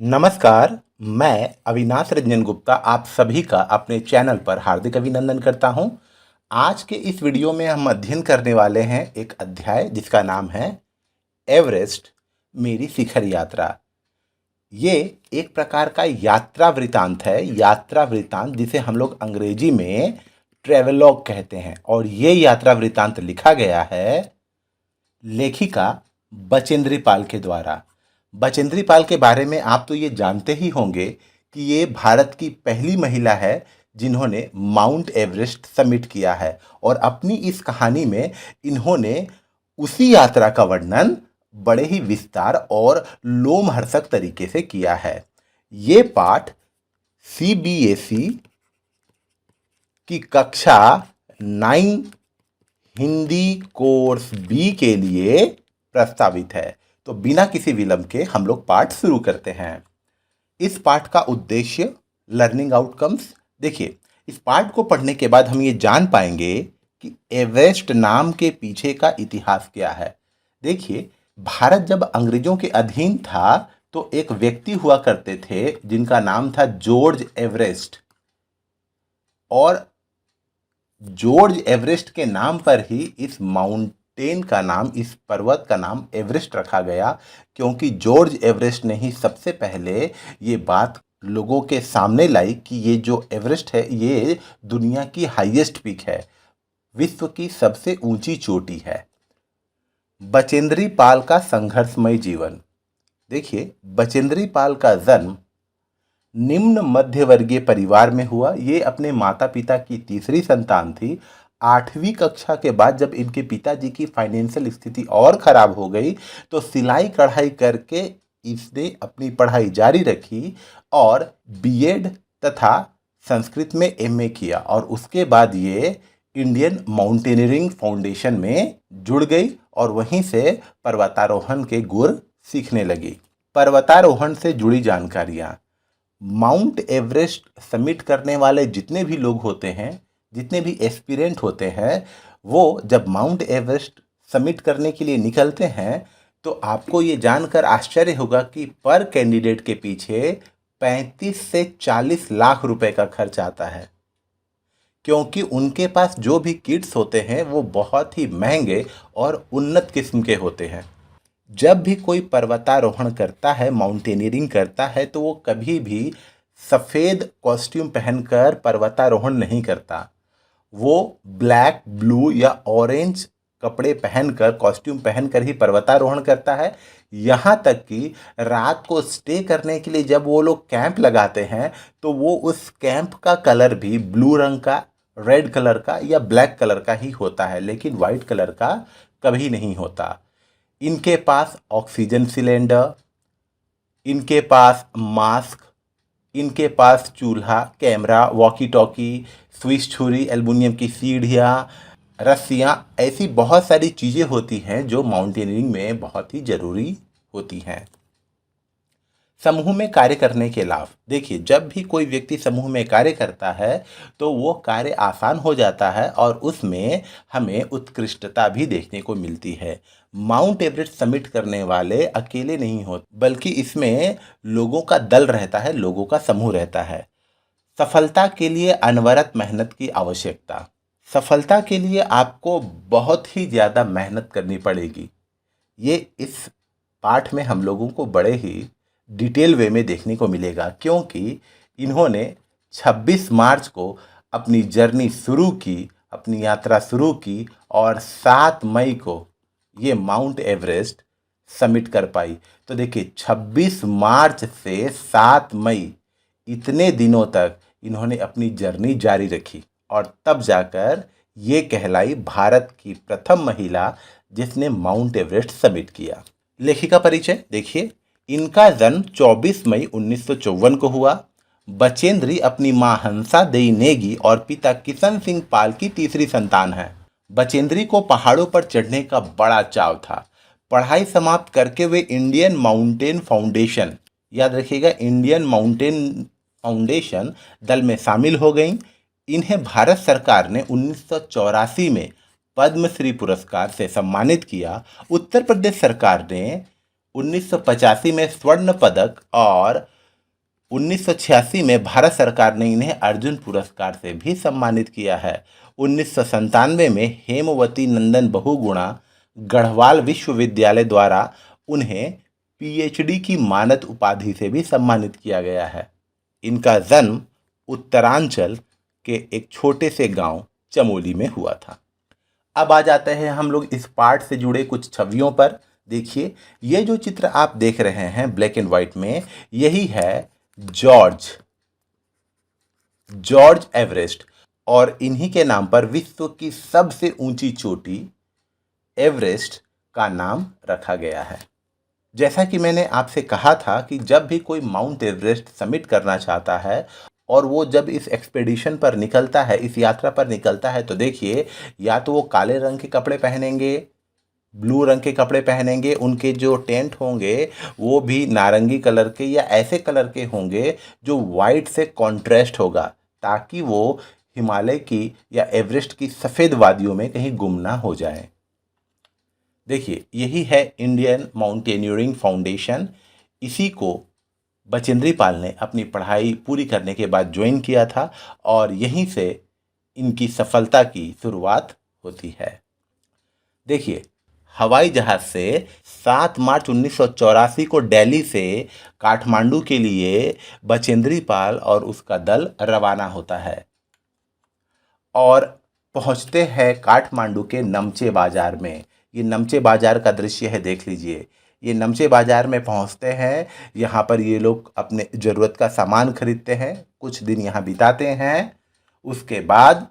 नमस्कार, मैं अविनाश रंजन गुप्ता आप सभी का अपने चैनल पर हार्दिक अभिनंदन करता हूं। आज के इस वीडियो में हम अध्ययन करने वाले हैं एक अध्याय जिसका नाम है एवरेस्ट मेरी शिखर यात्रा। ये एक प्रकार का यात्रा वृतांत है, यात्रा वृतांत जिसे हम लोग अंग्रेजी में ट्रेवलॉग कहते हैं। और ये यात्रा वृतांत लिखा गया है लेखिका बचेंद्री पाल के द्वारा। बचेंद्री पाल के बारे में आप तो ये जानते ही होंगे कि ये भारत की पहली महिला है जिन्होंने माउंट एवरेस्ट समिट किया है। और अपनी इस कहानी में इन्होंने उसी यात्रा का वर्णन बड़े ही विस्तार और लोमहर्षक तरीके से किया है। ये पाठ सीबीएसई की कक्षा 9 हिंदी कोर्स बी के लिए प्रस्तावित है। तो बिना किसी विलंब के हम लोग पाठ शुरू करते हैं। इस पाठ का उद्देश्य लर्निंग आउटकम्स। देखिए, इस पाठ को पढ़ने के बाद हम ये जान पाएंगे कि एवरेस्ट नाम के पीछे का इतिहास क्या है। देखिए, भारत जब अंग्रेजों के अधीन था तो एक व्यक्ति हुआ करते थे जिनका नाम था जॉर्ज एवरेस्ट। और जॉर्ज एवरेस्ट के नाम पर ही इस माउंटेन का नाम, इस पर्वत का नाम एवरेस्ट रखा गया, क्योंकि जॉर्ज एवरेस्ट ने ही सबसे पहले ये बात लोगों के सामने लाई कि ये जो एवरेस्ट है ये दुनिया की हाईएस्ट पीक है, विश्व की सबसे ऊंची चोटी है। बचेंद्री पाल का संघर्षमय जीवन। देखिए, बचेंद्री पाल का जन्म निम्न मध्यवर्गीय परिवार में हुआ। ये अपने माता पिता की तीसरी संतान थी। 8वीं कक्षा के बाद जब इनके पिताजी की फाइनेंशियल स्थिति और ख़राब हो गई तो सिलाई कढ़ाई करके इसने अपनी पढ़ाई जारी रखी और बीएड तथा संस्कृत में एमए किया। और उसके बाद ये इंडियन माउंटेनियरिंग फाउंडेशन में जुड़ गई और वहीं से पर्वतारोहण के गुर सीखने लगी। पर्वतारोहण से जुड़ी जानकारियाँ। माउंट एवरेस्ट समिट करने वाले जितने भी लोग होते हैं, जितने भी एस्पिरेंट होते हैं, वो जब माउंट एवरेस्ट समिट करने के लिए निकलते हैं तो आपको ये जानकर आश्चर्य होगा कि पर कैंडिडेट के पीछे 35 से 40 लाख रुपए का खर्च आता है, क्योंकि उनके पास जो भी किट्स होते हैं वो बहुत ही महंगे और उन्नत किस्म के होते हैं। जब भी कोई पर्वतारोहण करता है, माउंटेनियरिंग करता है, तो वो कभी भी सफ़ेद कॉस्ट्यूम पहनकर पर्वतारोहण नहीं करता। वो ब्लैक, ब्लू या ऑरेंज कपड़े पहनकर, कॉस्ट्यूम पहनकर ही पर्वतारोहण करता है। यहाँ तक कि रात को स्टे करने के लिए जब वो लोग कैंप लगाते हैं तो वो उस कैंप का कलर भी ब्लू रंग का, रेड कलर का या ब्लैक कलर का ही होता है, लेकिन वाइट कलर का कभी नहीं होता। इनके पास ऑक्सीजन सिलेंडर, इनके पास मास्क, इनके पास चूल्हा, कैमरा, वॉकी टॉकी, स्विच छुरी, एल्युमिनियम की सीढ़ियाँ, रस्सियाँ, ऐसी बहुत सारी चीज़ें होती हैं जो माउंटेनियरिंग में बहुत ही ज़रूरी होती हैं। समूह में कार्य करने के लाभ। देखिए, जब भी कोई व्यक्ति समूह में कार्य करता है तो वो कार्य आसान हो जाता है और उसमें हमें उत्कृष्टता भी देखने को मिलती है। माउंट एवरेस्ट समिट करने वाले अकेले नहीं होते, बल्कि इसमें लोगों का दल रहता है, लोगों का समूह रहता है। सफलता के लिए अनवरत मेहनत की आवश्यकता। सफलता के लिए आपको बहुत ही ज़्यादा मेहनत करनी पड़ेगी। ये इस पाठ में हम लोगों को बड़े ही डिटेल वे में देखने को मिलेगा, क्योंकि इन्होंने 26 मार्च को अपनी जर्नी शुरू की, अपनी यात्रा शुरू की और 7 मई को ये माउंट एवरेस्ट समिट कर पाई। तो देखिए, 26 मार्च से 7 मई इतने दिनों तक इन्होंने अपनी जर्नी जारी रखी और तब जाकर ये कहलाई भारत की प्रथम महिला जिसने माउंट एवरेस्ट समिट किया। लेखिका परिचय। देखिए, इनका जन्म 24 मई 1954 को हुआ। बचेंद्री अपनी मां हंसा देई नेगी और पिता किशन सिंह पाल की तीसरी संतान है। बचेंद्री को पहाड़ों पर चढ़ने का बड़ा चाव था। पढ़ाई समाप्त करके वे इंडियन माउंटेन फाउंडेशन, याद रखिएगा, इंडियन माउंटेन फाउंडेशन दल में शामिल हो गईं। इन्हें भारत सरकार ने 1984 में पद्मश्री पुरस्कार से सम्मानित किया। उत्तर प्रदेश सरकार ने 1985 में स्वर्ण पदक और 1986 में भारत सरकार ने इन्हें अर्जुन पुरस्कार से भी सम्मानित किया है। 1997 में हेमवती नंदन बहुगुणा गढ़वाल विश्वविद्यालय द्वारा उन्हें पीएचडी की मानद उपाधि से भी सम्मानित किया गया है। इनका जन्म उत्तरांचल के एक छोटे से गांव चमोली में हुआ था। अब आ जाते हैं हम लोग इस पार्ट से जुड़े कुछ छवियों पर। देखिए, ये जो चित्र आप देख रहे हैं ब्लैक एंड व्हाइट में, यही है जॉर्ज एवरेस्ट, और इन्हीं के नाम पर विश्व की सबसे ऊंची चोटी एवरेस्ट का नाम रखा गया है। जैसा कि मैंने आपसे कहा था कि जब भी कोई माउंट एवरेस्ट समिट करना चाहता है और वो जब इस एक्सपेडिशन पर निकलता है, इस यात्रा पर निकलता है, तो देखिए, या तो वो काले रंग के कपड़े पहनेंगे, ब्लू रंग के कपड़े पहनेंगे, उनके जो टेंट होंगे वो भी नारंगी कलर के या ऐसे कलर के होंगे जो वाइट से कॉन्ट्रास्ट होगा, ताकि वो हिमालय की या एवरेस्ट की सफ़ेद वादियों में कहीं गुम ना हो जाए। देखिए, यही है इंडियन माउंटेनियरिंग फाउंडेशन। इसी को बचेंद्री पाल ने अपनी पढ़ाई पूरी करने के बाद ज्वाइन किया था और यहीं से इनकी सफलता की शुरुआत होती है। देखिए, हवाई जहाज़ से 7 मार्च 1984 को दिल्ली से काठमांडू के लिए बचेंद्री पाल और उसका दल रवाना होता है और पहुंचते हैं काठमांडू के नमचे बाज़ार में। ये नमचे बाज़ार का दृश्य है, देख लीजिए। ये नमचे बाज़ार में पहुंचते हैं, यहाँ पर ये लोग अपने ज़रूरत का सामान खरीदते हैं, कुछ दिन यहाँ बिताते हैं। उसके बाद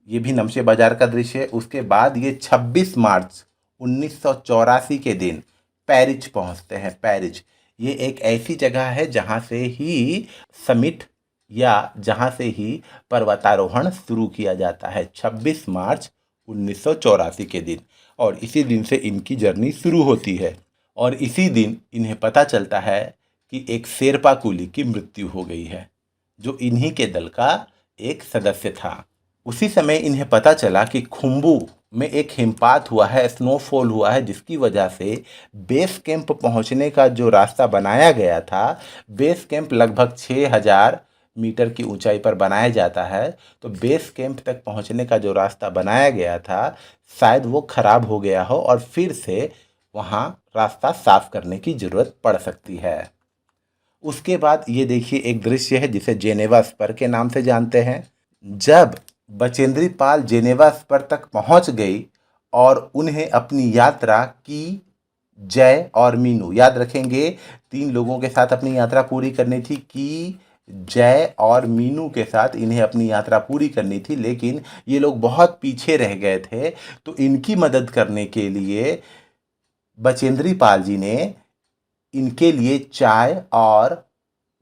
ये भी नमचे बाज़ार का दृश्य है। उसके बाद ये 26 मार्च 1984 के दिन पेरिस पहुंचते हैं। पेरिस ये एक ऐसी जगह है जहाँ से ही समिट या जहाँ से ही पर्वतारोहण शुरू किया जाता है, 26 मार्च 1984 के दिन। और इसी दिन से इनकी जर्नी शुरू होती है और इसी दिन इन्हें पता चलता है कि एक शेरपा कुली की मृत्यु हो गई है, जो इन्हीं के दल का एक सदस्य था। उसी समय इन्हें पता चला कि खुम्बू में एक हिमपात हुआ है, स्नोफॉल हुआ है, जिसकी वजह से बेस कैंप पहुंचने का जो रास्ता बनाया गया था, बेस कैंप लगभग 6000 मीटर की ऊंचाई पर बनाया जाता है, तो बेस कैंप तक पहुंचने का जो रास्ता बनाया गया था, शायद वो ख़राब हो गया हो और फिर से वहाँ रास्ता साफ करने की ज़रूरत पड़ सकती है। उसके बाद ये देखिए, एक दृश्य है जिसे जेनेवा स्पर के नाम से जानते हैं। जब बचेंद्री पाल जेनेवा स्पर तक पहुंच गई और उन्हें अपनी यात्रा की जय और मीनू, याद रखेंगे, 3 लोगों के साथ अपनी यात्रा पूरी करनी थी। की जय और मीनू के साथ इन्हें अपनी यात्रा पूरी करनी थी, लेकिन ये लोग बहुत पीछे रह गए थे। तो इनकी मदद करने के लिए बचेंद्री पाल जी ने इनके लिए चाय और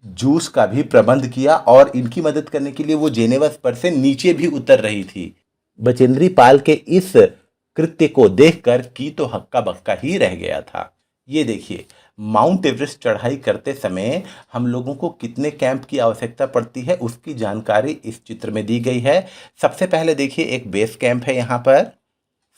जूस का भी प्रबंध किया और इनकी मदद करने के लिए वो जेनेवा स्पर से नीचे भी उतर रही थी। बचेंद्री पाल के इस कृत्य को देखकर की तो हक्का बक्का ही रह गया था। ये देखिए, माउंट एवरेस्ट चढ़ाई करते समय हम लोगों को कितने कैंप की आवश्यकता पड़ती है, उसकी जानकारी इस चित्र में दी गई है। सबसे पहले देखिए, एक बेस कैंप है यहाँ पर।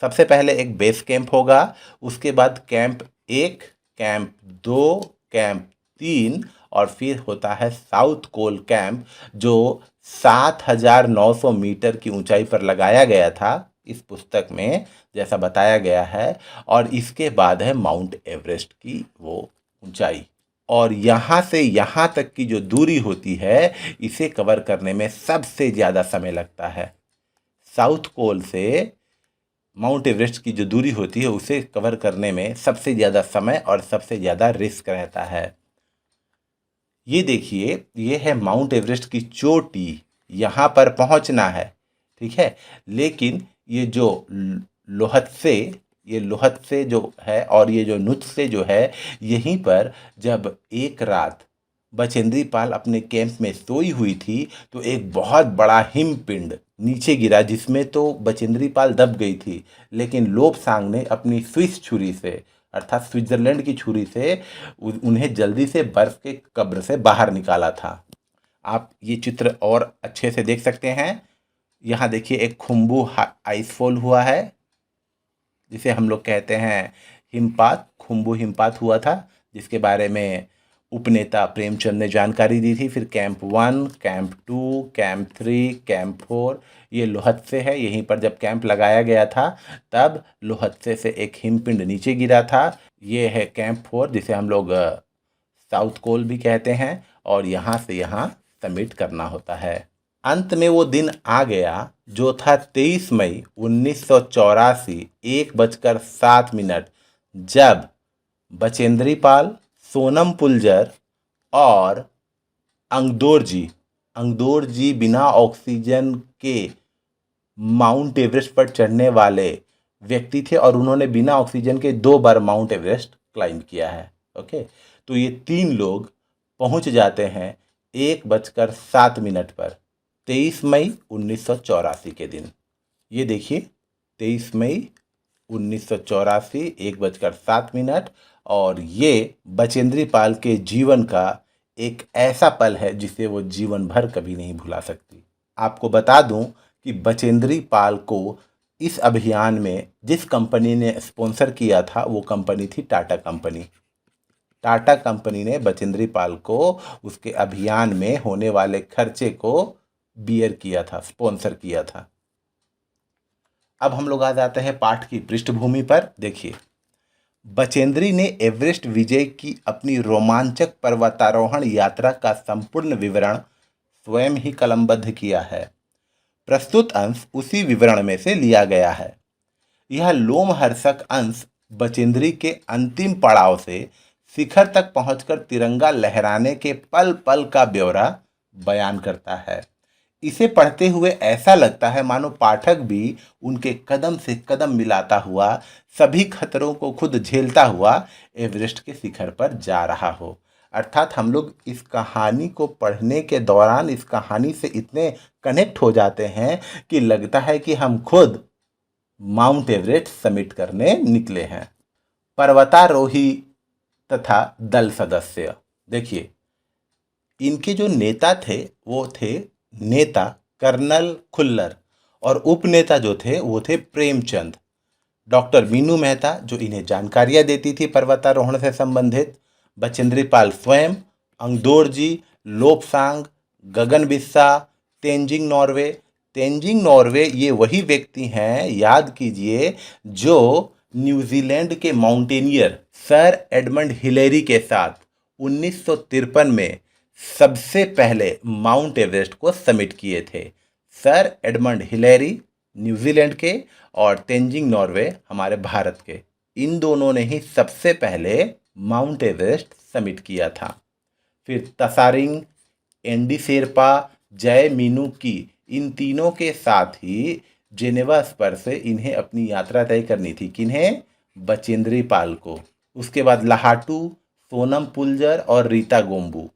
सबसे पहले एक बेस कैंप होगा, उसके बाद कैंप 1, कैंप 2, कैंप 3 और फिर होता है साउथ कोल कैंप, जो 7900 मीटर की ऊंचाई पर लगाया गया था इस पुस्तक में, जैसा बताया गया है। और इसके बाद है माउंट एवरेस्ट की वो ऊंचाई, और यहाँ से यहाँ तक की जो दूरी होती है, इसे कवर करने में सबसे ज़्यादा समय लगता है। साउथ कोल से माउंट एवरेस्ट की जो दूरी होती है, उसे कवर करने में सबसे ज़्यादा समय और सबसे ज़्यादा रिस्क रहता है। ये देखिए, ये है माउंट एवरेस्ट की चोटी, यहाँ पर पहुँचना है, ठीक है। लेकिन ये जो लोहत से जो है और ये जो नुच से जो है, यहीं पर जब एक रात बचेंद्री पाल अपने कैंप में सोई हुई थी, तो एक बहुत बड़ा हिमपिंड नीचे गिरा, जिसमें तो बचेंद्री पाल दब गई थी, लेकिन लोब्सांग ने अपनी स्विस छुरी से, अर्थात स्विट्जरलैंड की छुरी से, उन्हें जल्दी से बर्फ के कब्र से बाहर निकाला था। आप ये चित्र और अच्छे से देख सकते हैं। यहाँ देखिए, एक खुम्बू आइसफॉल हुआ है, जिसे हम लोग कहते हैं हिमपात, खुम्बू हिमपात हुआ था, जिसके बारे में उपनेता प्रेमचंद ने जानकारी दी थी। फिर कैंप 1, कैंप 2, कैंप 3, कैंप 4, ये लोहत्से है। यहीं पर जब कैंप लगाया गया था तब लोहत्से से एक हिमपिंड नीचे गिरा था। ये है कैंप 4, जिसे हम लोग साउथ कोल भी कहते हैं, और यहाँ से यहाँ सबमिट करना होता है। अंत में वो दिन आ गया जो था 23 मई 1984, 1:07, जब बचेंद्री पाल, सोनम पुलजर और अंगदोर जी बिना ऑक्सीजन के माउंट एवरेस्ट पर चढ़ने वाले व्यक्ति थे, और उन्होंने बिना ऑक्सीजन के 2 बार माउंट एवरेस्ट क्लाइंब किया है। ओके, तो ये 3 लोग पहुंच जाते हैं 1:07 पर 23 मई 1984 के दिन। ये देखिए 23 मई 1984, 1:07, और ये बचेंद्री पाल के जीवन का एक ऐसा पल है जिसे वो जीवन भर कभी नहीं भुला सकती। आपको बता दूं कि बचेंद्री पाल को इस अभियान में जिस कंपनी ने स्पॉन्सर किया था वो कंपनी थी टाटा कंपनी। टाटा कंपनी ने बचेंद्री पाल को उसके अभियान में होने वाले खर्चे को बियर किया था, स्पॉन्सर किया था। अब हम लोग आ जाते हैं पाठ की पृष्ठभूमि पर। देखिए, बचेंद्री ने एवरेस्ट विजय की अपनी रोमांचक पर्वतारोहण यात्रा का संपूर्ण विवरण स्वयं ही कलमबद्ध किया है। प्रस्तुत अंश उसी विवरण में से लिया गया है। यह लोमहर्षक अंश बचेंद्री के अंतिम पड़ाव से शिखर तक पहुंचकर तिरंगा लहराने के पल पल का ब्यौरा बयान करता है। इसे पढ़ते हुए ऐसा लगता है मानो पाठक भी उनके कदम से कदम मिलाता हुआ, सभी खतरों को खुद झेलता हुआ एवरेस्ट के शिखर पर जा रहा हो। अर्थात हम लोग इस कहानी को पढ़ने के दौरान इस कहानी से इतने कनेक्ट हो जाते हैं कि लगता है कि हम खुद माउंट एवरेस्ट समिट करने निकले हैं। पर्वतारोही तथा दल सदस्य, देखिए इनके जो नेता थे वो थे नेता कर्नल खुल्लर, और उपनेता जो थे वो थे प्रेमचंद। डॉक्टर मीनू मेहता जो इन्हें जानकारियां देती थी पर्वतारोहण से संबंधित, बचेंद्री पाल स्वयं, अंगदोर जी, लोपसांग, गगन बिस्सा, तेंजिंग नॉर्वे ये वही व्यक्ति हैं, याद कीजिए, जो न्यूजीलैंड के माउंटेनियर सर एडमंड हिलेरी के साथ 1953 में सबसे पहले माउंट एवरेस्ट को समिट किए थे। सर एडमंड हिलेरी न्यूजीलैंड के और तेंजिंग नॉर्वे हमारे भारत के, इन दोनों ने ही सबसे पहले माउंट एवरेस्ट समिट किया था। फिर तसारिंग, एंडी शेरपा, जय मीनू की, इन तीनों के साथ ही जेनेवा स्पर से इन्हें अपनी यात्रा तय करनी थी। किन्हें? बचेंद्री पाल को। उसके बाद लाहाटू, सोनम पुलजर और रीता गोम्बू,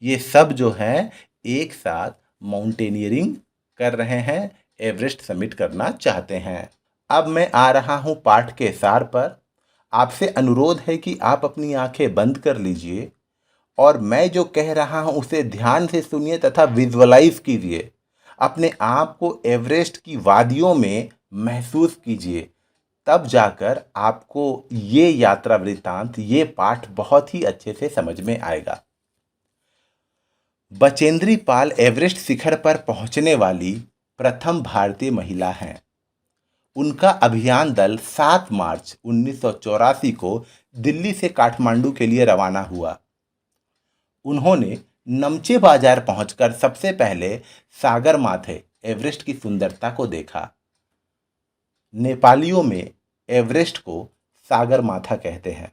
ये सब जो हैं एक साथ माउंटेनियरिंग कर रहे हैं, एवरेस्ट समिट करना चाहते हैं। अब मैं आ रहा हूं पाठ के सार पर। आपसे अनुरोध है कि आप अपनी आंखें बंद कर लीजिए और मैं जो कह रहा हूं उसे ध्यान से सुनिए तथा विजुअलाइज कीजिए। अपने आप को एवरेस्ट की वादियों में महसूस कीजिए, तब जाकर आपको ये यात्रा वृत्तांत, ये पाठ बहुत ही अच्छे से समझ में आएगा। बचेंद्री पाल एवरेस्ट शिखर पर पहुंचने वाली प्रथम भारतीय महिला हैं। उनका अभियान दल 7 मार्च 1984 को दिल्ली से काठमांडू के लिए रवाना हुआ। उन्होंने नमचे बाजार पहुंचकर सबसे पहले सागर माथे एवरेस्ट की सुंदरता को देखा। नेपालियों में एवरेस्ट को सागर माथा कहते हैं।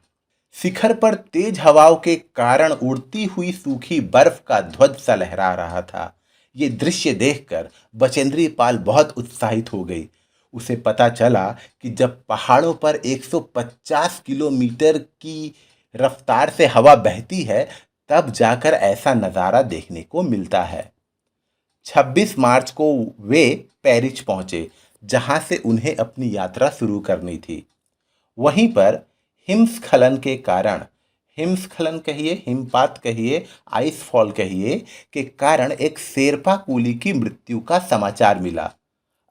शिखर पर तेज हवाओं के कारण उड़ती हुई सूखी बर्फ का ध्वज सा लहरा रहा था। ये दृश्य देखकर बचेंद्री पाल बहुत उत्साहित हो गई। उसे पता चला कि जब पहाड़ों पर 150 किलोमीटर की रफ्तार से हवा बहती है तब जाकर ऐसा नज़ारा देखने को मिलता है। 26 मार्च को वे पेरिस पहुंचे, जहां से उन्हें अपनी यात्रा शुरू करनी थी। वहीं पर हिमस्खलन के कारण, हिमस्खलन कहिए, हिमपात कहिए, आइस फॉल कहिए, के कारण एक शेरपा कुली की मृत्यु का समाचार मिला।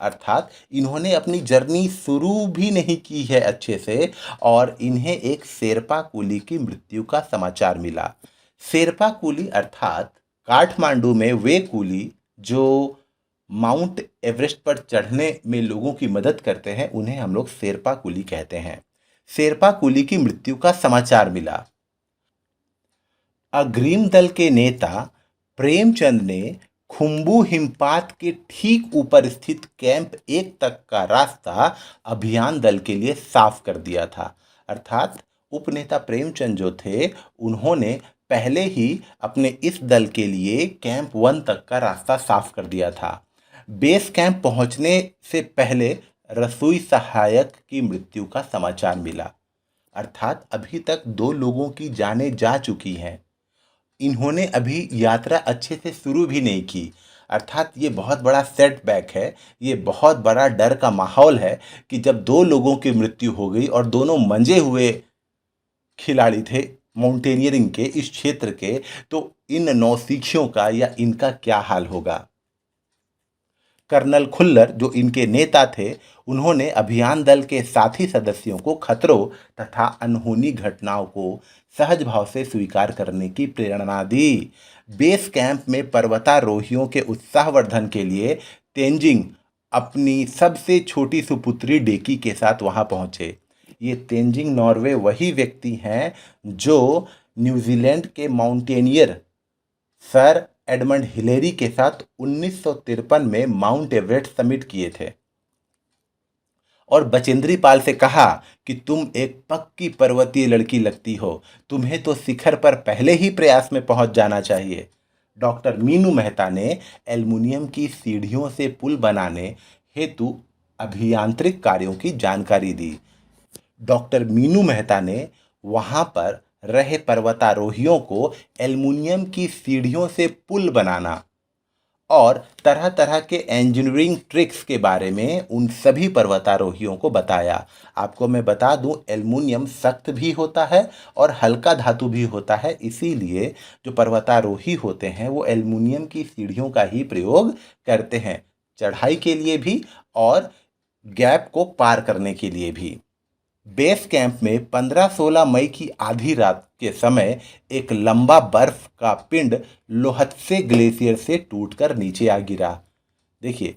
अर्थात इन्होंने अपनी जर्नी शुरू भी नहीं की है अच्छे से और इन्हें एक शेरपा कुली की मृत्यु का समाचार मिला। शेरपा कुली अर्थात काठमांडू में वे कुली जो माउंट एवरेस्ट पर चढ़ने में लोगों की मदद करते हैं, उन्हें हम लोग शेरपा कुली कहते हैं। शेरपा कुली की मृत्यु का समाचार मिला। अग्रिम दल के नेता प्रेमचंद ने खुम्बू हिमपात के ठीक ऊपर स्थित कैंप 1 तक का रास्ता अभियान दल के लिए साफ कर दिया था। अर्थात उपनेता प्रेमचंद जो थे, उन्होंने पहले ही अपने इस दल के लिए कैंप 1 तक का रास्ता साफ कर दिया था। बेस कैंप पहुंचने से पहले रसोई सहायक की मृत्यु का समाचार मिला। अर्थात अभी तक 2 लोगों की जानें जा चुकी हैं। इन्होंने अभी यात्रा अच्छे से शुरू भी नहीं की। अर्थात ये बहुत बड़ा सेटबैक है, ये बहुत बड़ा डर का माहौल है कि जब 2 लोगों की मृत्यु हो गई और दोनों मंजे हुए खिलाड़ी थे माउंटेनियरिंग के इस क्षेत्र के, तो इन नौसिखियों का या इनका क्या हाल होगा। कर्नल खुल्लर जो इनके नेता थे, उन्होंने अभियान दल के साथी सदस्यों को खतरों तथा अनहोनी घटनाओं को सहज भाव से स्वीकार करने की प्रेरणा दी। बेस कैंप में पर्वतारोहियों के उत्साहवर्धन के लिए तेंजिंग अपनी सबसे छोटी सुपुत्री डेकी के साथ वहां पहुंचे। ये तेंजिंग नॉर्वे वही व्यक्ति हैं जो न्यूजीलैंड के माउंटेनियर सर एडमंड हिलेरी के साथ 1953 में माउंट एवरेस्ट समिट किए थे और बचेंद्री पाल से कहा कि तुम एक पक्की पर्वतीय लड़की लगती हो, तुम्हें तो शिखर पर पहले ही प्रयास में पहुंच जाना चाहिए। डॉक्टर मीनू मेहता ने एल्युमिनियम की सीढ़ियों से पुल बनाने हेतु अभियांत्रिक कार्यों की जानकारी दी। डॉक्टर मीनू मेहता ने वहां पर रहे पर्वतारोहियों को एल्युमिनियम की सीढ़ियों से पुल बनाना और तरह तरह के इंजीनियरिंग ट्रिक्स के बारे में उन सभी पर्वतारोहियों को बताया। आपको मैं बता दूं, एल्युमिनियम सख्त भी होता है और हल्का धातु भी होता है, इसीलिए जो पर्वतारोही होते हैं वो एल्युमिनियम की सीढ़ियों का ही प्रयोग करते हैं, चढ़ाई के लिए भी और गैप को पार करने के लिए भी। बेस कैंप में 15-16 मई की आधी रात के समय एक लंबा बर्फ का पिंड लोहत्से ग्लेशियर से टूटकर नीचे आ गिरा। देखिए,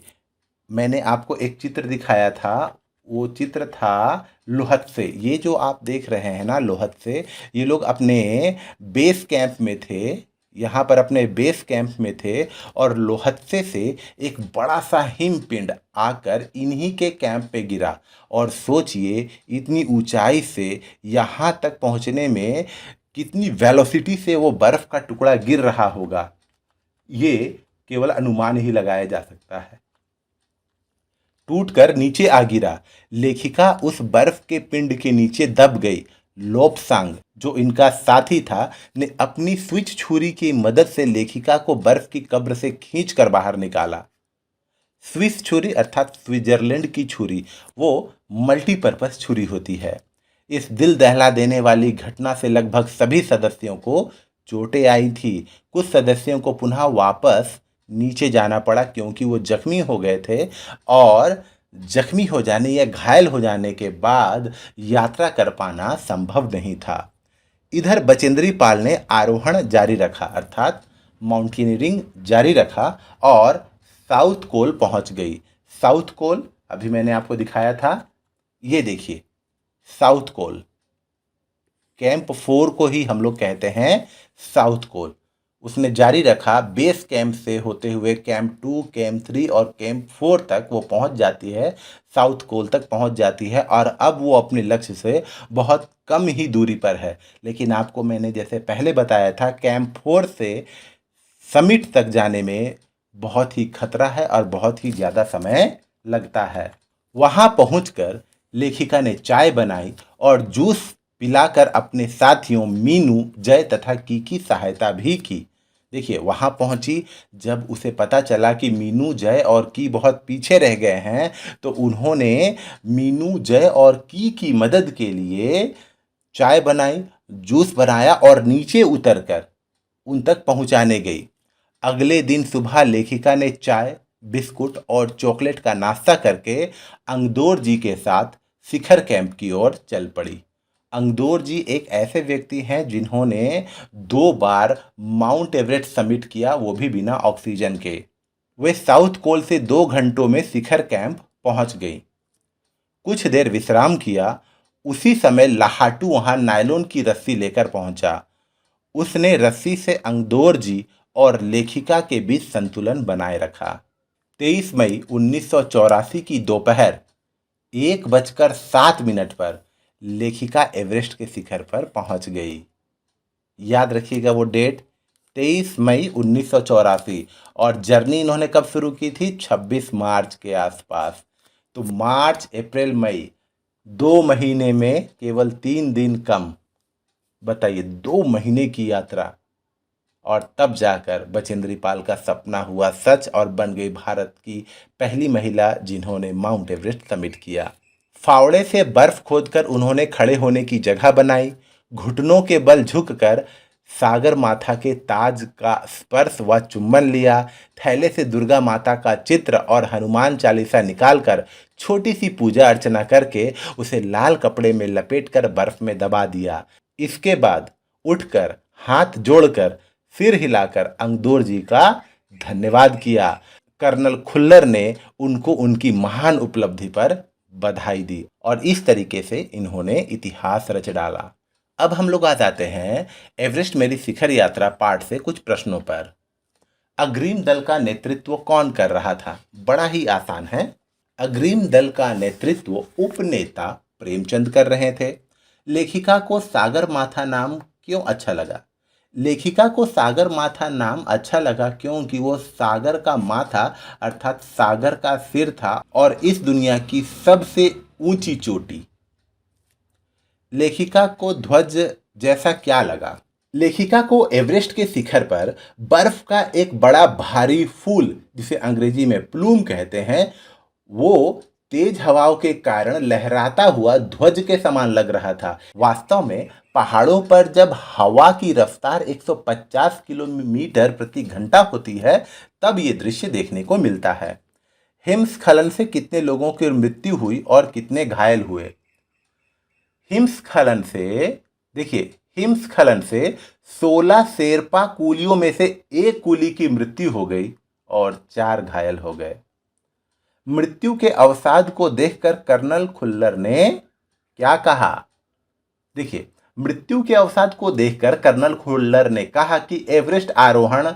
मैंने आपको एक चित्र दिखाया था, वो चित्र था लोहत्से। ये जो आप देख रहे हैं ना लोहत्से, ये लोग अपने बेस कैंप में थे, यहाँ पर अपने बेस कैंप में थे और लोहत्से से एक बड़ा सा हिमपिंड आकर इन्हीं के कैंप पे गिरा। और सोचिए, इतनी ऊंचाई से यहाँ तक पहुँचने में कितनी वेलोसिटी से वो बर्फ़ का टुकड़ा गिर रहा होगा, ये केवल अनुमान ही लगाया जा सकता है। टूटकर नीचे आ गिरा। लेखिका उस बर्फ के पिंड के नीचे दब गई। लोब्सांग जो इनका साथी था ने अपनी स्विच छुरी की मदद से लेखिका को बर्फ की कब्र से खींचकर बाहर निकाला। स्विस छुरी अर्थात स्विट्जरलैंड की छुरी, वो मल्टीपर्पज छुरी होती है। इस दिल दहला देने वाली घटना से लगभग सभी सदस्यों को चोटें आई थी। कुछ सदस्यों को पुनः वापस नीचे जाना पड़ा क्योंकि वो जख्मी हो गए थे और जख्मी हो जाने या घायल हो जाने के बाद यात्रा कर पाना संभव नहीं था। इधर बचेंद्री पाल ने आरोहण जारी रखा अर्थात माउंटेनियरिंग जारी रखा और साउथ कोल पहुंच गई। साउथ कोल अभी मैंने आपको दिखाया था, ये देखिए साउथ कोल, कैंप 4 को ही हम लोग कहते हैं साउथ कोल। उसने जारी रखा, बेस कैंप से होते हुए कैंप 2, कैंप 3 और कैंप 4 तक वो पहुंच जाती है, साउथ कोल तक पहुंच जाती है और अब वो अपने लक्ष्य से बहुत कम ही दूरी पर है। लेकिन आपको मैंने जैसे पहले बताया था, कैंप 4 से समिट तक जाने में बहुत ही खतरा है और बहुत ही ज़्यादा समय लगता है। वहाँ पहुंचकर लेखिका ने चाय बनाई और जूस पिलाकर अपने साथियों मीनू, जय तथा की सहायता भी की। देखिए, वहाँ पहुँची, जब उसे पता चला कि मीनू, जय और की बहुत पीछे रह गए हैं, तो उन्होंने मीनू, जय और की मदद के लिए चाय बनाई, जूस बनाया और नीचे उतरकर उन तक पहुँचाने गई। अगले दिन सुबह लेखिका ने चाय, बिस्कुट और चॉकलेट का नाश्ता करके अंगदोर जी के साथ शिखर कैंप की ओर चल पड़ी। अंगदोर जी एक ऐसे व्यक्ति हैं जिन्होंने 2 बार माउंट एवरेस्ट समिट किया, वो भी बिना ऑक्सीजन के। वे साउथ कोल से 2 घंटों में शिखर कैंप पहुंच गई। कुछ देर विश्राम किया। उसी समय लाहाटू वहां नायलॉन की रस्सी लेकर पहुंचा। उसने रस्सी से अंगदोर जी और लेखिका के बीच संतुलन बनाए रखा। 23 मई 1984 की दोपहर 1:07 पर लेखिका एवरेस्ट के शिखर पर पहुंच गई। याद रखिएगा वो डेट, 23 मई 1984। और जर्नी इन्होंने कब शुरू की थी? 26 मार्च के आसपास। तो मार्च, अप्रैल, मई 2 महीने में केवल 3 दिन कम। बताइए, 2 महीने की यात्रा। और तब जाकर बचेंद्री पाल का सपना हुआ सच और बन गई भारत की पहली महिला जिन्होंने माउंट एवरेस्ट समिट किया। फावड़े से बर्फ खोदकर उन्होंने खड़े होने की जगह बनाई। घुटनों के बल झुककर सागर माथा के ताज का स्पर्श व चुम्बन लिया। थैले से दुर्गा माता का चित्र और हनुमान चालीसा निकालकर छोटी सी पूजा अर्चना करके उसे लाल कपड़े में लपेटकर बर्फ में दबा दिया। इसके बाद उठकर हाथ जोड़कर सिर हिलाकर अंगदोर जी का धन्यवाद किया। कर्नल खुल्लर ने उनको उनकी महान उपलब्धि पर बधाई दी और इस तरीके से इन्होंने इतिहास रच डाला। अब हम लोग आ जाते हैं एवरेस्ट मेरी शिखर यात्रा पार्ट से कुछ प्रश्नों पर। अग्रिम दल का नेतृत्व कौन कर रहा था? बड़ा ही आसान है। अग्रिम दल का नेतृत्व उपनेता प्रेमचंद कर रहे थे। लेखिका को सागर माथा नाम क्यों अच्छा लगा? लेखिका को सागर माथा नाम अच्छा लगा क्योंकि वो सागर का माथा अर्थात सागर का सिर था और इस दुनिया की सबसे ऊंची चोटी। लेखिका को ध्वज जैसा क्या लगा? लेखिका को एवरेस्ट के शिखर पर बर्फ का एक बड़ा भारी फूल, जिसे अंग्रेजी में प्लूम कहते हैं, वो तेज हवाओं के कारण लहराता हुआ ध्वज के समान लग रहा था। वास्तव में पहाड़ों पर जब हवा की रफ्तार 150 किलोमीटर प्रति घंटा होती है तब ये दृश्य देखने को मिलता है। हिमस्खलन से कितने लोगों की मृत्यु हुई और कितने घायल हुए? हिमस्खलन से, देखिए, हिमस्खलन से 16 शेरपा कूलियों में से एक कूली की मृत्यु हो गई और 4 घायल हो गए। मृत्यु के अवसाद को देखकर कर्नल खुल्लर ने क्या कहा? देखिए, मृत्यु के अवसाद को देखकर कर्नल खुल्लर ने कहा कि एवरेस्ट आरोहण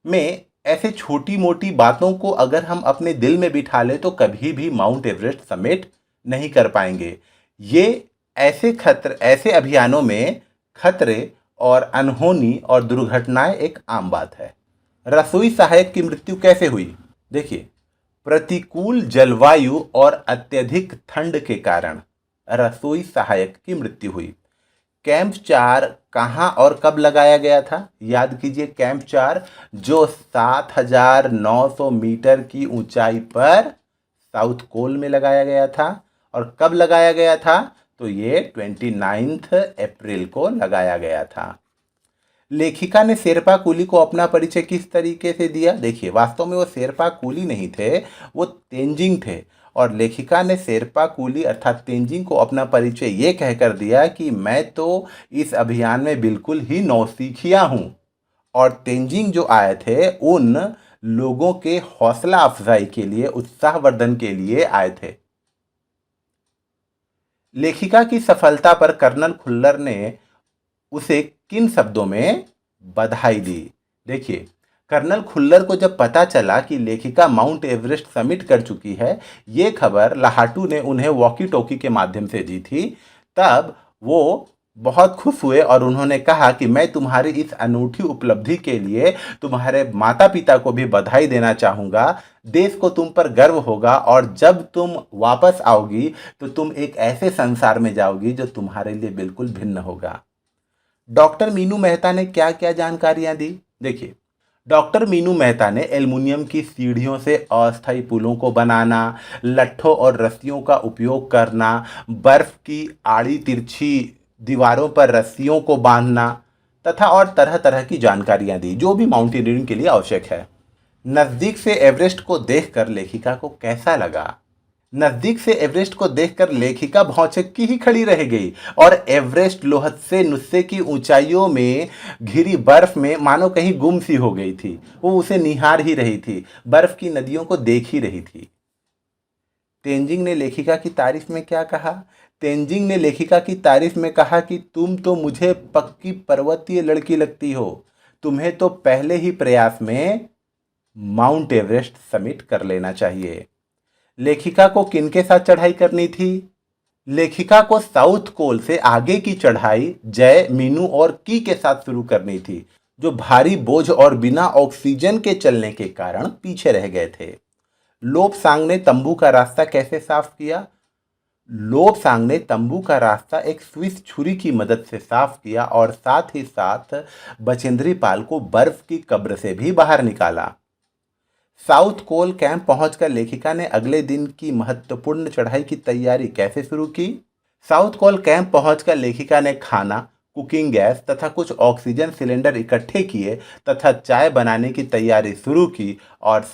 में ऐसे छोटी मोटी बातों को अगर हम अपने दिल में बिठा ले तो कभी भी माउंट एवरेस्ट समिट नहीं कर पाएंगे। ये ऐसे अभियानों में खतरे और अनहोनी और दुर्घटनाएं एक आम बात है। रसोई सहायक की मृत्यु कैसे हुई? देखिए, प्रतिकूल जलवायु और अत्यधिक ठंड के कारण रसोई सहायक की मृत्यु हुई। कैंप 4 कहाँ और कब लगाया गया था? याद कीजिए, कैंप 4 जो 7,900 मीटर की ऊंचाई पर साउथ कोल में लगाया गया था। और कब लगाया गया था? तो ये 29 अप्रैल को लगाया गया था। लेखिका ने शेरपा कूली को अपना परिचय किस तरीके से दिया? देखिए, वास्तव में वो शेरपा कूली नहीं थे, वो तेंजिंग थे। और लेखिका ने शेरपा कूली अर्थात तेंजिंग को अपना परिचय ये कहकर दिया कि मैं तो इस अभियान में बिल्कुल ही नौसिखिया हूँ। और तेंजिंग जो आए थे उन लोगों के हौसला अफजाई के लिए, उत्साहवर्धन के लिए आए थे। लेखिका की सफलता पर कर्नल खुल्लर ने उसे किन शब्दों में बधाई दी? देखिए, कर्नल खुल्लर को जब पता चला कि लेखिका माउंट एवरेस्ट समिट कर चुकी है, ये खबर लाहाटू ने उन्हें वॉकी टॉकी के माध्यम से दी थी, तब वो बहुत खुश हुए और उन्होंने कहा कि मैं तुम्हारी इस अनूठी उपलब्धि के लिए तुम्हारे माता पिता को भी बधाई देना चाहूँगा। देश को तुम पर गर्व होगा और जब तुम वापस आओगी तो तुम एक ऐसे संसार में जाओगी जो तुम्हारे लिए बिल्कुल भिन्न होगा। डॉक्टर मीनू मेहता ने क्या क्या जानकारियां दी? देखिए, डॉक्टर मीनू मेहता ने एल्युमिनियम की सीढ़ियों से अस्थायी पुलों को बनाना, लट्ठों और रस्सियों का उपयोग करना, बर्फ की आड़ी तिरछी दीवारों पर रस्सियों को बांधना तथा और तरह तरह की जानकारियां दी जो भी माउंटेनियरिंग के लिए आवश्यक है। नजदीक से एवरेस्ट को देखकर लेखिका को कैसा लगा? नजदीक से एवरेस्ट को देखकर लेखिका भौचक्की ही खड़ी रह गई और एवरेस्ट लोहत्से नुस्से की ऊंचाइयों में घिरी बर्फ में मानो कहीं गुम सी हो गई थी। वो उसे निहार ही रही थी, बर्फ की नदियों को देख ही रही थी। तेंजिंग ने लेखिका की तारीफ में क्या कहा? तेंजिंग ने लेखिका की तारीफ में कहा कि तुम तो मुझे पक्की पर्वतीय लड़की लगती हो। तुम्हें तो पहले ही प्रयास में माउंट एवरेस्ट समिट कर लेना चाहिए। लेखिका को किनके साथ चढ़ाई करनी थी? लेखिका को साउथ कोल से आगे की चढ़ाई जय, मीनू और की के साथ शुरू करनी थी, जो भारी बोझ और बिना ऑक्सीजन के चलने के कारण पीछे रह गए थे। लोबसांग ने तंबू का रास्ता कैसे साफ किया? लोबसांग ने तंबू का रास्ता एक स्विस छुरी की मदद से साफ किया और साथ ही साथ बचेंद्री पाल को बर्फ की कब्र से भी बाहर निकाला। साउथ कोल कैंप पहुंचकर लेखिका ने अगले दिन की महत्वपूर्ण चढ़ाई की तैयारी कैसे शुरू की? साउथ कोल कैंप पहुंचकर लेखिका ने खाना, कुकिंग गैस तथा कुछ ऑक्सीजन सिलेंडर इकट्ठे किए तथा चाय बनाने की तैयारी शुरू की और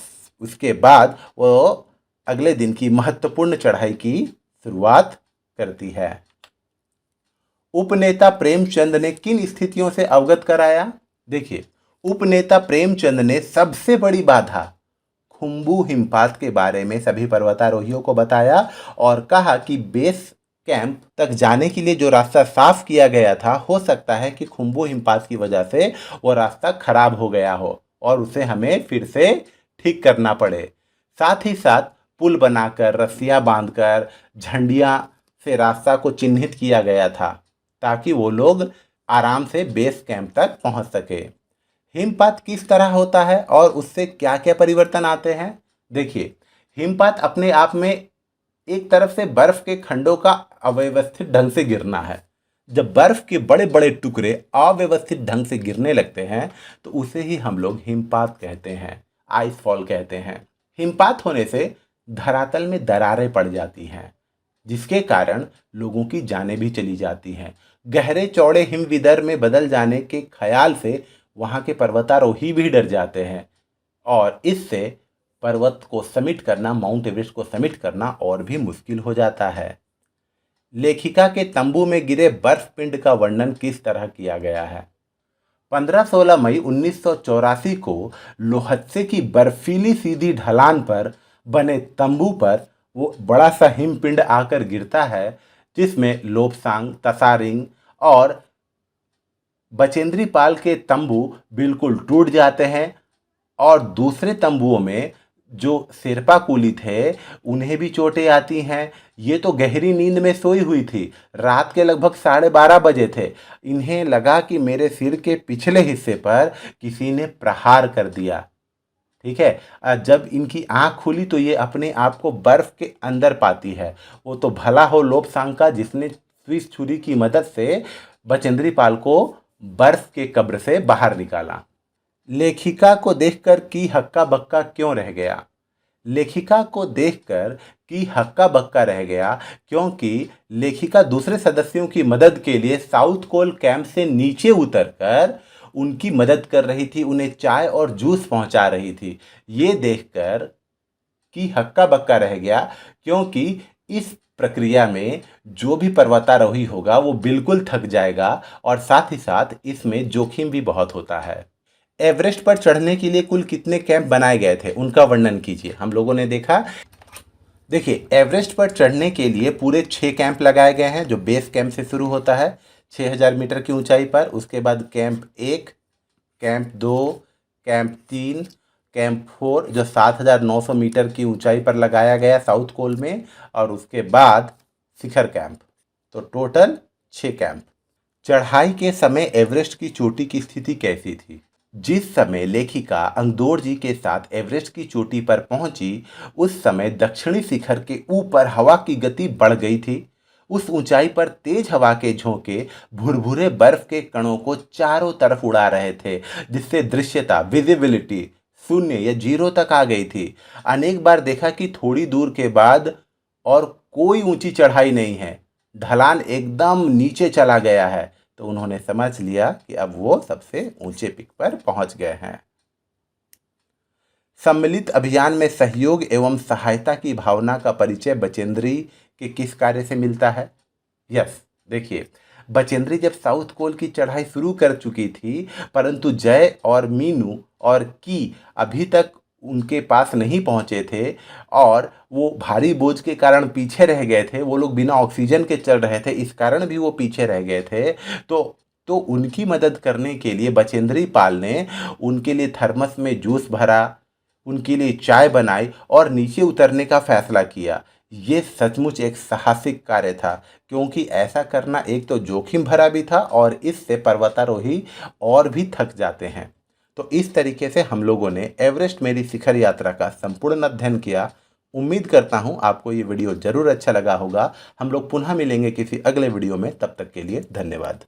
उसके बाद वो अगले दिन की महत्वपूर्ण चढ़ाई की शुरुआत करती है। उपनेता प्रेमचंद ने किन स्थितियों से अवगत कराया? देखिए, उपनेता प्रेमचंद ने सबसे बड़ी बाधा खुम्बू हिमपात के बारे में सभी पर्वतारोहियों को बताया और कहा कि बेस कैंप तक जाने के लिए जो रास्ता साफ किया गया था, हो सकता है कि खुम्बू हिमपात की वजह से वो रास्ता खराब हो गया हो और उसे हमें फिर से ठीक करना पड़े। साथ ही साथ पुल बनाकर, रस्सियां बांधकर, झंडियां से रास्ता को चिन्हित किया गया था ताकि वो लोग आराम से बेस कैंप तक पहुंच सके। हिमपात किस तरह होता है और उससे क्या क्या परिवर्तन आते हैं? देखिए, हिमपात अपने आप में एक तरफ से बर्फ के खंडों का अव्यवस्थित ढंग से गिरना है। जब बर्फ के बड़े बड़े टुकड़े अव्यवस्थित ढंग से गिरने लगते हैं तो उसे ही हम लोग हिमपात कहते हैं, आइस फॉल कहते हैं। हिमपात होने से धरातल में दरारें पड़ जाती हैं, जिसके कारण लोगों की जानें भी चली जाती हैं। गहरे चौड़े हिमविदर में बदल जाने के ख्याल से वहाँ के पर्वतारोही भी डर जाते हैं और इससे पर्वत को समिट करना, माउंट एवरेस्ट को समिट करना और भी मुश्किल हो जाता है। लेखिका के तंबू में गिरे बर्फ पिंड का वर्णन किस तरह किया गया है? 15-16 मई 1984 को लोहत्से की बर्फीली सीधी ढलान पर बने तंबू पर वो बड़ा सा हिमपिंड आकर गिरता है, जिसमें लोबसांग, तसारिंग और बचेंद्री पाल के तंबू बिल्कुल टूट जाते हैं और दूसरे तंबुओं में जो शेरपा कुली थे उन्हें भी चोटें आती हैं। ये तो गहरी नींद में सोई हुई थी, रात के लगभग 12:30 बजे थे। इन्हें लगा कि मेरे सिर के पिछले हिस्से पर किसी ने प्रहार कर दिया। ठीक है, जब इनकी आंख खुली तो ये अपने आप को बर्फ के अंदर पाती है। वो तो भला हो लोबसांग का, जिसने स्विस छुरी की मदद से बचेंद्री पाल को बर्फ के कब्र से बाहर निकाला। लेखिका को देखकर की हक्का बक्का क्यों रह गया? लेखिका को देखकर की हक्का बक्का रह गया क्योंकि लेखिका दूसरे सदस्यों की मदद के लिए साउथ कोल कैंप से नीचे उतरकर उनकी मदद कर रही थी, उन्हें चाय और जूस पहुंचा रही थी। ये देखकर कि हक्का बक्का रह गया क्योंकि इस प्रक्रिया में जो भी पर्वतारोही होगा वो बिल्कुल थक जाएगा और साथ ही साथ इसमें जोखिम भी बहुत होता है। एवरेस्ट पर चढ़ने के लिए कुल कितने कैंप बनाए गए थे, उनका वर्णन कीजिए। हम लोगों ने देखा, देखिए, एवरेस्ट पर चढ़ने के लिए पूरे 6 कैंप लगाए गए हैं, जो बेस कैंप से शुरू होता है 6000 मीटर की ऊंचाई पर। उसके बाद कैंप 1, कैंप 2, कैंप 3, कैंप 4 जो 7900 मीटर की ऊंचाई पर लगाया गया साउथ कोल में, और उसके बाद शिखर कैंप। तो टोटल 6 कैंप। चढ़ाई के समय एवरेस्ट की चोटी की स्थिति कैसी थी? जिस समय लेखिका अंगदोर जी के साथ एवरेस्ट की चोटी पर पहुंची, उस समय दक्षिणी शिखर के ऊपर हवा की गति बढ़ गई थी। उस ऊंचाई पर तेज हवा के झोंके भुरभुरे बर्फ के कणों को चारों तरफ उड़ा रहे थे, जिससे दृश्यता, विजिबिलिटी शून्य या 0 तक आ गई थी। अनेक बार देखा कि थोड़ी दूर के बाद और कोई ऊंची चढ़ाई नहीं है, ढलान एकदम नीचे चला गया है, तो उन्होंने समझ लिया कि अब वो सबसे ऊंचे पिक पर पहुंच गए हैं। सम्मिलित अभियान में सहयोग एवं सहायता की भावना का परिचय बचेंद्री के किस कार्य से मिलता है? यस, देखिए, बचेंद्री जब साउथ कोल की चढ़ाई शुरू कर चुकी थी, परंतु जय और मीनू और की अभी तक उनके पास नहीं पहुंचे थे और वो भारी बोझ के कारण पीछे रह गए थे। वो लोग बिना ऑक्सीजन के चल रहे थे, इस कारण भी वो पीछे रह गए थे। तो उनकी मदद करने के लिए बचेंद्री पाल ने उनके लिए थर्मस में जूस भरा, उनके लिए चाय बनाई और नीचे उतरने का फैसला किया। ये सचमुच एक साहसिक कार्य था, क्योंकि ऐसा करना एक तो जोखिम भरा भी था और इससे पर्वतारोही और भी थक जाते हैं। तो इस तरीके से हम लोगों ने एवरेस्ट मेरी शिखर यात्रा का संपूर्ण अध्ययन किया। उम्मीद करता हूँ आपको ये वीडियो ज़रूर अच्छा लगा होगा। हम लोग पुनः मिलेंगे किसी अगले वीडियो में, तब तक के लिए धन्यवाद।